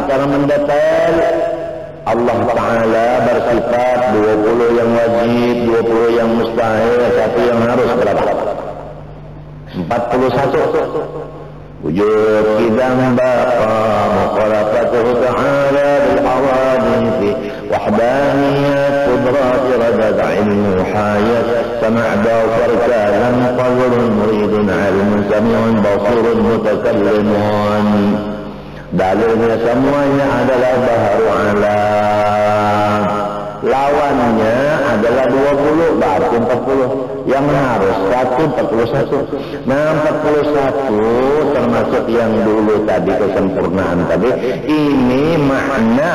secara mendetail Allah Ta'ala bersifat 20 yang wajib, 20 yang mustahil, 1 yang harus. Berapa? 41. Wujud idam baqa mukhalafatuhu ta'ala bil-awadisi wahdaniyat qudrat iradat ilmu hayat sama' bawfar kalam qalbun muridun ilmun sami'un basirun mutakallimun. Dalilnya semuanya adalah baharu alam. Lawannya adalah 20, berarti 40. Yang harus 41. Nah, 41 termasuk yang dulu tadi, kesempurnaan tadi. Ini makna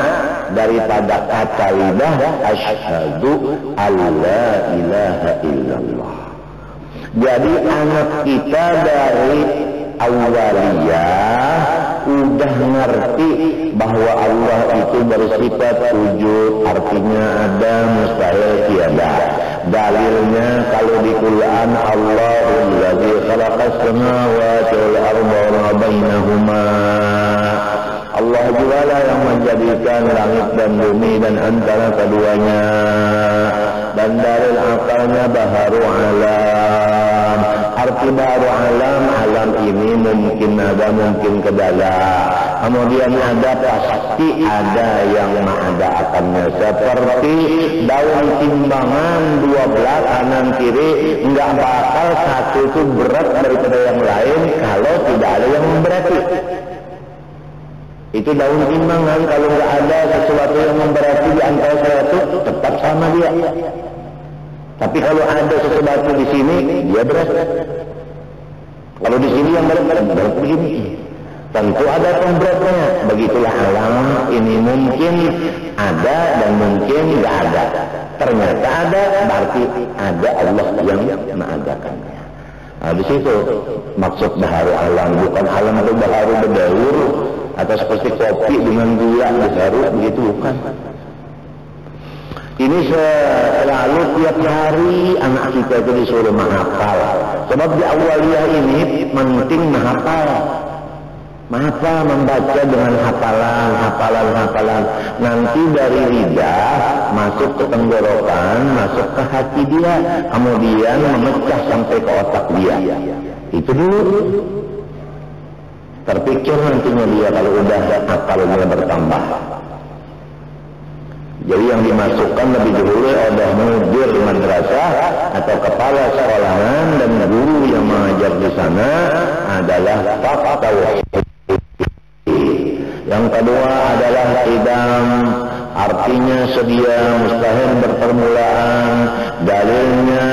daripada kata lidah asyhadu alla ilaha illallah. Jadi anak kita dari awaliyah udah ngerti bahwa Allah itu bersifat wujud, artinya ada, mustahil tiada. Dalilnya kalau di Quran, Allahul ladzi khalaqas samawati wal arda wa ma bainahuma. Allah jugalah yang menjadikan langit dan bumi dan antara keduanya. Dan dalil akalnya baharu alam. Arti baharu alam, alam ini mungkin ada, mungkin kedala. Kemudian ada pasti ada yang ada akannya. Seperti daun timbangan 12 kanan kiri, enggak bakal satu itu berat daripada yang lain kalau tidak ada yang memberati. Itu daun timbangan, kalau nggak ada sesuatu yang memberati di antara satu, tetap sama dia. Tapi kalau ada sesuatu di sini, dia berat. Kalau di sini yang berat begini. Tentu ada pemberatnya. Begitulah alam ini, mungkin ada dan mungkin nggak ada. Ternyata ada, berarti ada Allah yang mengadakannya. Nah, di situ maksud baharu alam, bukan alam itu baharu berdaur atau seperti kopi dengan gula baharu, begitu bukan. Ini selalu tiap hari anak kita itu disuruh menghafal. Sebab di awaliyah ini penting menghafal. Menghafal, membaca dengan hafalan. Nanti dari lidah masuk ke tenggorokan, masuk ke hati dia, kemudian memecah sampai ke otak dia. Itu dulu. Terpikir nantinya dia kalau udah hafalnya bertambah. Jadi yang dimasukkan lebih dulu oleh mudir madrasah atau kepala sekolahan dan guru yang mengajar di sana adalah fakta tauhid. Yang kedua adalah idam, artinya sedia, mustahil berpermulaan. Dalilnya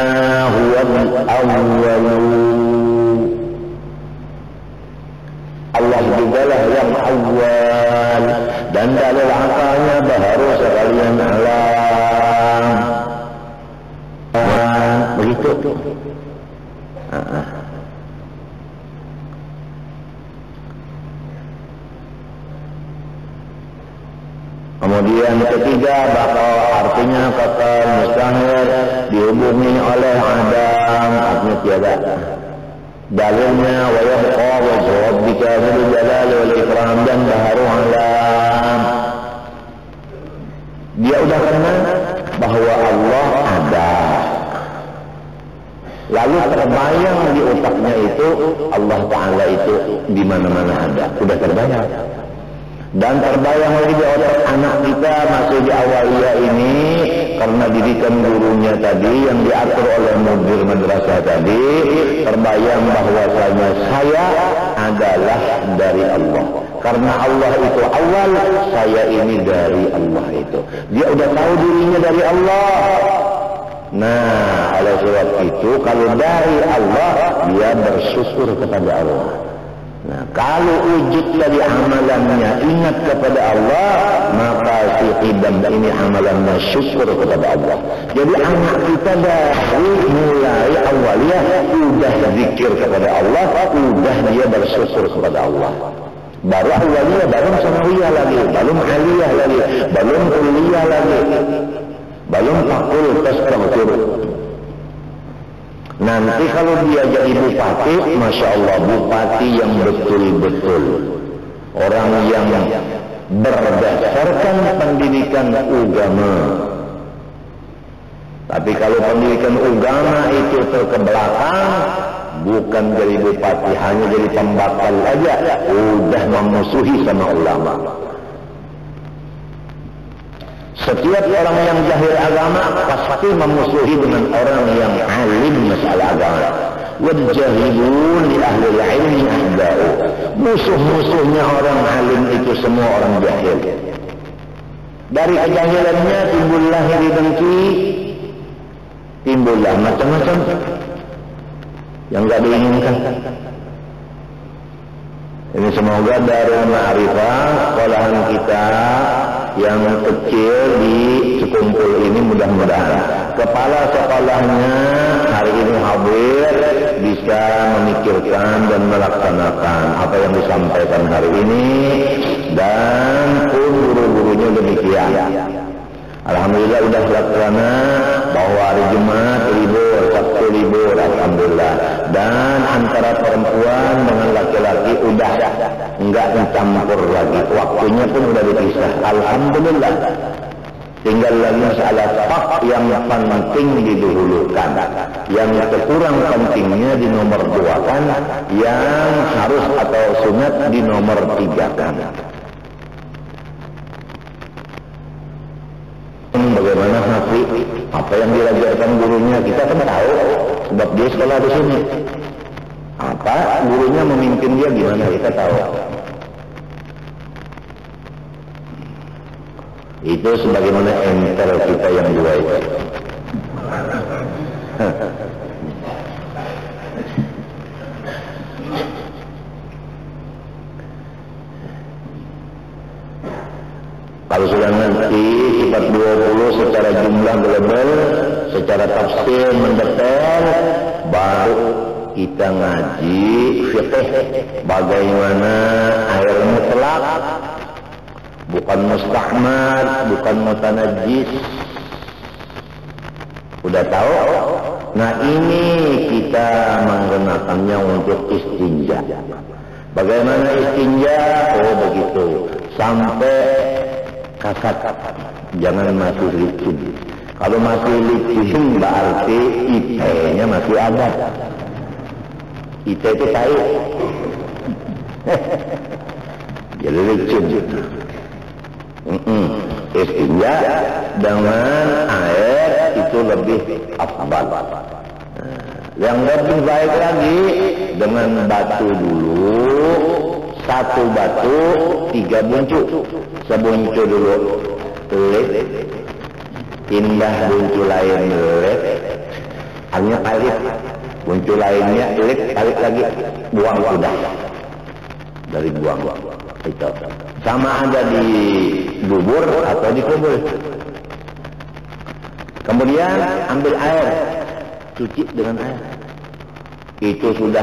huwal awwalu. Allah jugalah yang awal. Dan dalil akalnya baharu sekalian alam. Begitu. Kemudian ketiga, bakal artinya kekal, mustahil, dihubungi oleh adam, artinya tiada. Dalilnya wa yabqa wajhu rabbika dzul jalali wal ikram, dan baharu alam. Dia udah kenal bahwa Allah ada. Lalu terbayang di otaknya itu Allah Ta'ala itu di mana-mana ada. Udah terbayang. Dan terbayang lagi di otak anak kita masih di awaliyah ini, karena didikan gurunya tadi yang diatur oleh mudir madrasah tadi, terbayang bahwasanya saya adalah dari Allah. Karena Allah itu awal, saya ini dari Allah itu. Dia udah tahu dirinya dari Allah. Nah, oleh sebab itu kalau dari Allah, dia bersyukur kepada Allah. Nah, kalau wujud dari amalannya ingat kepada Allah, maka si idam ini amalannya syukur kepada Allah. Jadi anak kita dari mulai awalnya udah zikir kepada Allah, udah dia bersyukur kepada Allah. Baru awalnya, baru sanawiyah lagi, belum aliyah lagi, belum kuliah lagi, belum fakultas terhubung. Nanti kalau dia jadi bupati, Masya Allah, bupati yang betul-betul. Orang yang berdasarkan pendidikan agama. Tapi kalau pendidikan agama itu terkebelakang, bukan jadi bupati, hanya jadi pembakal aja, udah memusuhi sama ulama. Setiap orang yang jahil agama pasti memusuhi dengan orang yang alim masalah agama. Wajahilun li ahli ilmi ahda'u. Musuh-musuhnya orang alim itu semua orang jahil. Dari kejahilannya timbullah iri dengki, timbullah macam-macam yang gak diinginkan. Ini semoga Darul Ma'rifah, sekolahan kita yang kecil di Cikumpul ini, mudah-mudahan kepala sekolahnya hari ini hadir, bisa memikirkan dan melaksanakan apa yang disampaikan hari ini, dan pun guru-gurunya demikian. Alhamdulillah udah laksana bahwa hari Jumat libur, Sabtu libur, alhamdulillah. Dan antara perempuan dengan laki-laki udah enggak mencampur lagi, waktunya pun udah dipisah, alhamdulillah. Tinggal lagi masalah hak yang penting didahulukan, yang kurang pentingnya dinomor duakan, yang harus atau sunat dinomor tigakan. Bagaimana Hafi, apa yang diajarkan gurunya kita kan tahu, sebab dia sekolah di sini. Apa gurunya memimpin dia gimana kita tahu. Itu sebagaimana enter kita yang dua itu. Kalau sudah ngerti sifat 20 secara jumlah global, secara tafsir mendetail, baru kita ngaji fiqh bagaimana air mutlak, bukan mustahmad, bukan mutanajjis. Udah tahu? Nah ini kita menggunakannya untuk istinja. Bagaimana istinja? Oh begitu. Sampai kasat, jangan masih licin. Kalau masih licin berarti IT-nya masih ada. IT itu tahu. Jadi licin. Istinja dengan air itu lebih afdal. Yang lebih baik lagi dengan batu dulu, satu batu 3 buncuk, sebuncuk dulu lip, pindah buncuk lain lip, hanya tarik, buncuk lainnya lip, tarik lagi, buang sudah, dari buang itu. Sama ada di bubur atau di kubur. Kemudian ambil air, cuci dengan air. Itu sudah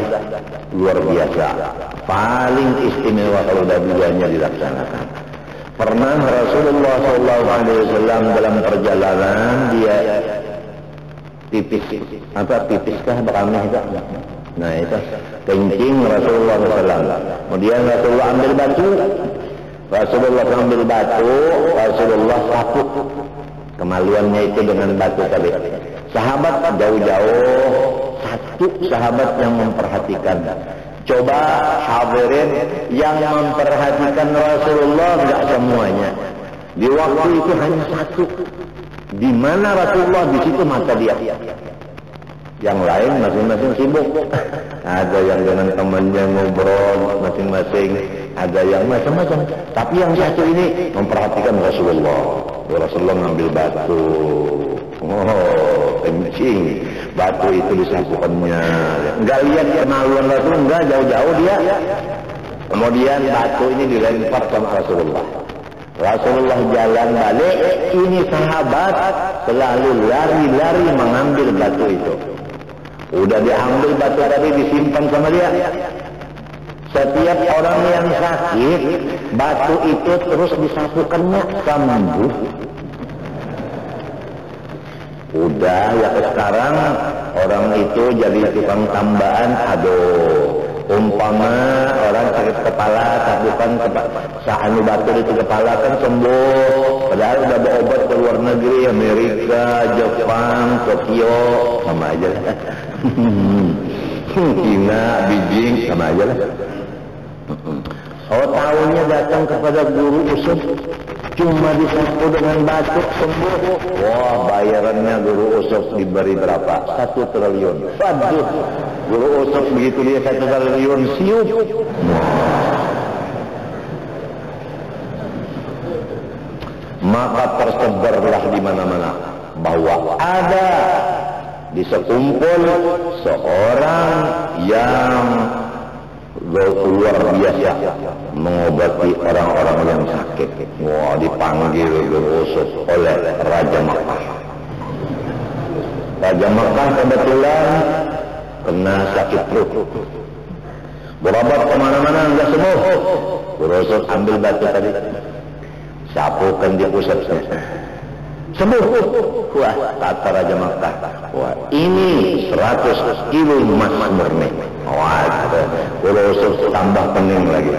luar biasa, paling istimewa kalau dua-duanya dilaksanakan. Pernah Rasulullah SAW dalam perjalanan dia pipis, pipiskah beramah itu? Nah itu kencing Rasulullah SAW. Kemudian Rasulullah ambil batu, Rasulullah sapu kemaluannya itu dengan batu tadi. Sahabat jauh-jauh, satu sahabat yang memperhatikan. Coba hadirin yang memperhatikan Rasulullah enggak semuanya. Di waktu itu hanya satu. Di mana Rasulullah di situ mata dia. Yang lain masing-masing sibuk. Ada yang dengan temannya ngobrol masing-masing, ada yang macam-macam. Tapi yang satu ini memperhatikan Rasulullah. Rasulullah ngambil batu. Oh, kencing. Batu itu disapukannya. Enggak lihat kemaluan Rasul, enggak, jauh-jauh dia. Kemudian batu ini dilempar sama Rasulullah. Rasulullah jalan balik, ini sahabat selalu lari-lari mengambil batu itu. Udah diambil batu tadi disimpan sama dia. Setiap orang yang sakit, batu itu terus disapukannya sembuh. Udah ya sekarang orang itu jadi tukang tambahan, aduh Umpama orang sakit kepala, tabukan sahanu batu di kepala kan sembuh. Padahal udah berobat ke luar negeri, Amerika, Jepang, Tokyo, sama aja lah. China, Beijing, sama aja lah. Oh, tahunya datang kepada guru usuf, cuma disapu dengan batuk sembuh. Wah, bayarannya guru usuf diberi berapa? 1 triliun. Waduh, guru usuf begitu dia 1 triliun siup. Maka tersebarlah di mana-mana bahwa ada di sekumpul seorang yang luar biasa mengobati orang-orang yang sakit. Wah, dipanggil berusuk oleh Raja Makkah. Raja Makkah kebetulan kena sakit perut, berobat kemana-mana enggak sembuh. Berusuk ambil batu tadi, sapukan di pusatnya, sembuh. Wah, kata Raja Makkah, wah ini 100 kilo emas murni. Wah, Berusuk tambah pening lagi.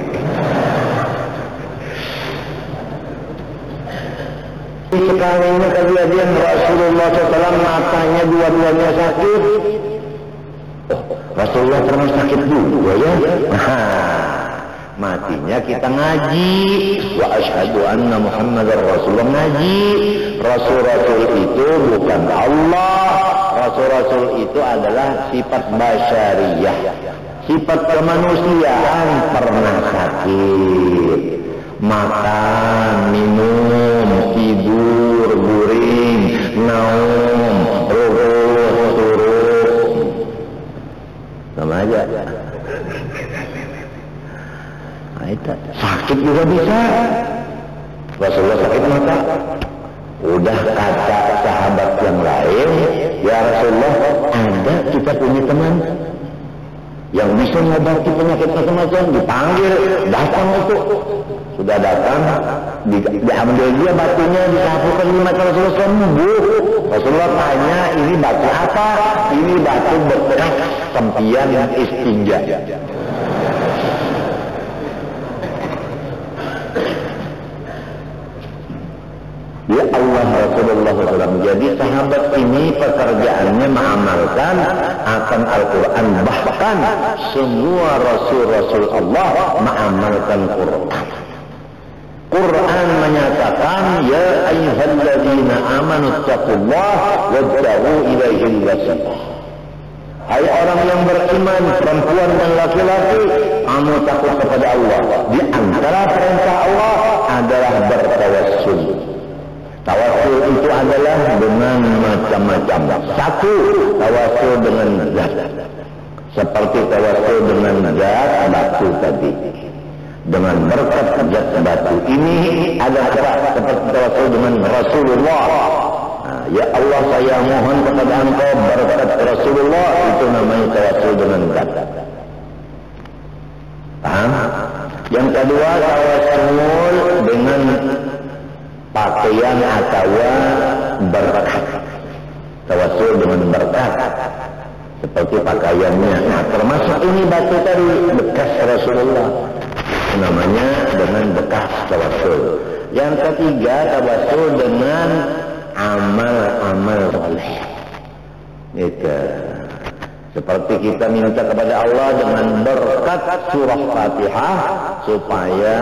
Sekarang ini kejadian Rasulullah SAW matanya dua-duanya sakit. Rasulullah pernah sakit juga ya. Matinya kita ngaji. Wa asyhadu anna Muhammadar Rasulullah, ngaji. Rasul-rasul itu bukan Allah. Rasul-rasul itu adalah sifat basyariyah, sifat kemanusiaan. Pernah sakit, makan, minum, tidur, guring, naum, ruruh, turun, sama aja. Sakit juga bisa. Rasulullah sakit mata, udah kata sahabat yang lain, ya Rasulullah, ada kita punya teman yang bisa mengobati penyakit macam-macam. Dipanggil, datang itu. Sudah datang, diambil dia batunya, disapukan di mata Rasulullah, sembuh. Rasulullah tanya, ini batu apa? Ini batu bekas sempian istinja. Ya Allah, Rasulullah SAW. Jadi sahabat ini pekerjaannya mengamalkan akan Al-Quran. Bahkan semua Rasul-Rasul Allah mengamalkan Quran. Quran menyatakan, ya ayyuhalladzina amanu taqullaha wabtaghu ilaihil wasilah. Hai orang yang beriman, perempuan dan laki-laki, kamu takut kepada Allah. Di antara perintah Allah adalah bertawassul. Tawassul itu adalah dengan macam-macam. Satu, tawassul dengan zat. Seperti tawassul dengan zat batu tadi. Dengan berkat zat batu ini ada apa? Seperti tawassul dengan Rasulullah. Nah, ya Allah, saya mohon kepada Engkau berkat Rasulullah, itu namanya tawassul dengan zat. Paham? Yang kedua, tawassul dengan pakaian atau berkat. Tawassul dengan berkat seperti pakaiannya. Nah, termasuk ini batu tadi bekas Rasulullah, namanya dengan bekas tawassul. Yang ketiga, tawassul dengan amal-amal soleh. Itu seperti kita minta kepada Allah dengan berkat surah Fatihah supaya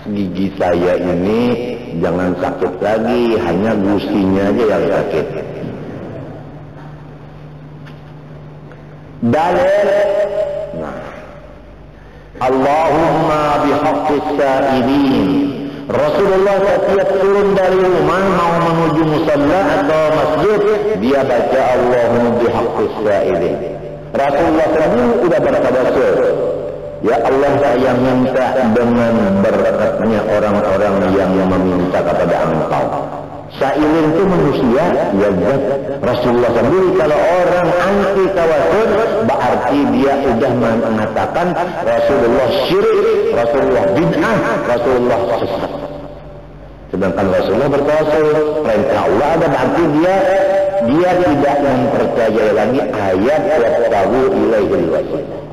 gigi saya ini jangan sakit lagi, hanya gusinya aja yang sakit. Dalil, nah, Allahumma bihaqqis sa'ilin. Rasulullah setiap turun dari rumah mau menuju musalla atau masjid, dia baca Allahumma bihaqqis sa'ilin. Rasulullah sendiri sudah bertawassul. Ya Allah, saya minta dengan berkatnya orang-orang yang meminta kepada Engkau. Sa'ilin itu manusia, ya zat. Rasulullah sendiri kalau orang anti tawassul berarti dia sudah mengatakan Rasulullah syirik, Rasulullah bid'ah, Rasulullah sesat. Sedangkan Rasulullah bertawassul, perintah Allah ada, berarti dia tidak mempercayai lagi ayat wabtaghu ilaihil wasilah.